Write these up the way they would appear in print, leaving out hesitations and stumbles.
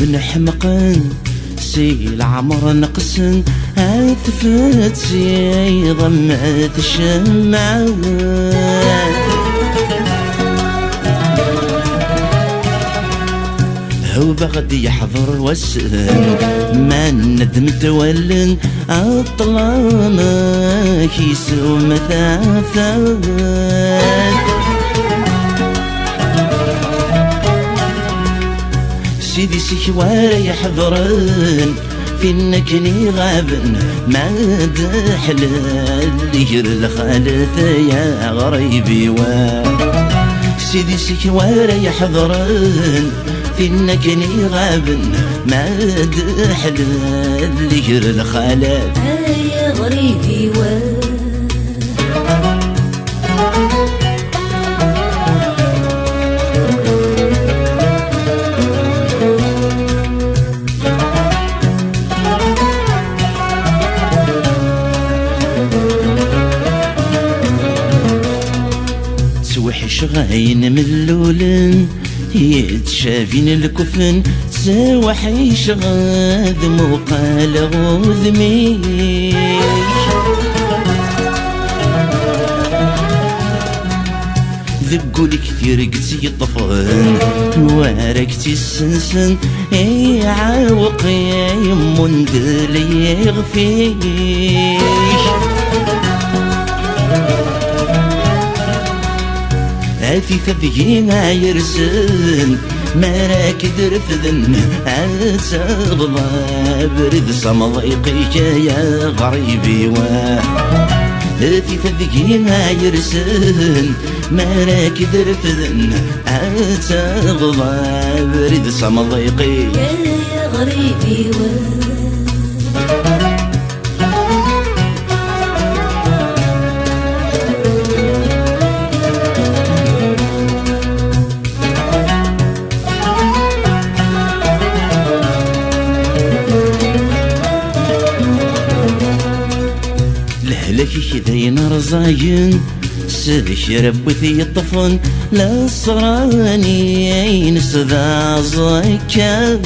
بن حمقن سي العمر نقسن عاثفت سي ضمت الشمعات هو بغدي يحضر والسن ما ندم تولن عطلانك يسو مثاثات سيدي سكوارا يحضرن في النكني غابن ما دحلال يجر الخالث يا غريبي سيدي سكوارا يحضرن في النكني غابن ما دحلال يجر الخالث يا غريبي توحش غاين ملولن يتشافين الكفن تسوحيش غاذ مقال غوذميك ذقولي كثير قتي طفن واركتي السنسن يعاوق يمون دلي يغفيك في ثبينا يرسل ما راك درفذن عتغضى برد صمضيقك يا غريبي في ثبينا يرسل ما راك درفذن عتغضى برد صمضيقي يا غريبي لكي كدين رزاين سلك ربثي الطفن لا صراني نسذا زكام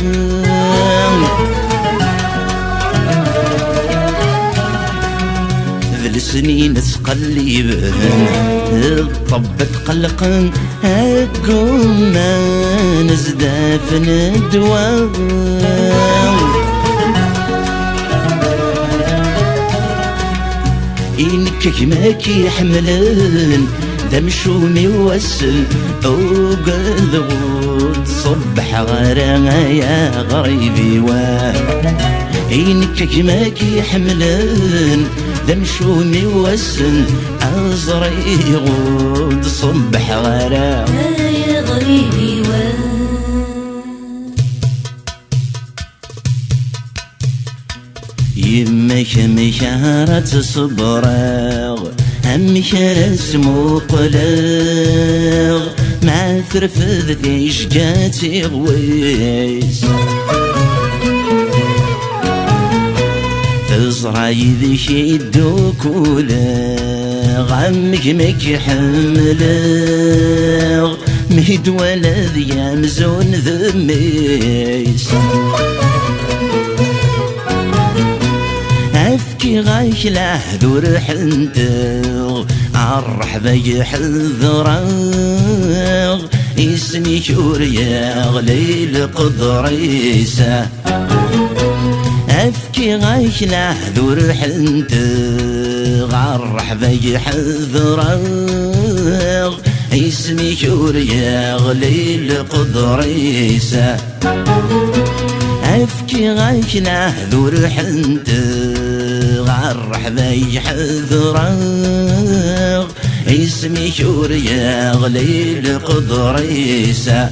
ذل السنين تقلبن طبت قلقا هكونا نزدافن الدوام إنك كماكي يحملن دمشومي وسل وقذ صبح غرانا يا غريبي إنك كماكي يحملن دمشومي وسل أزري غود صبح غرانا يا غريبي يمك مشارة صبراغ همك رسمو قلاغ مع ترفذ ليش جاتي غويس تزرع يذيك يدوك ولاغ عمك مك حملاغ مهد ولد يمزون ذميس أفكي غايش لحذور حنتغ عالرحبة يحذراغ اسمي شورياغ ليل قدريسة أفكي غايش لحذور حنتغ عالرحبة يحذراغ اسمي شورياغ ليل قدريسة أفكي غايش لحذور حنتغ عالرحبة يحذراغ اسمي شورياغ ليل قدريسة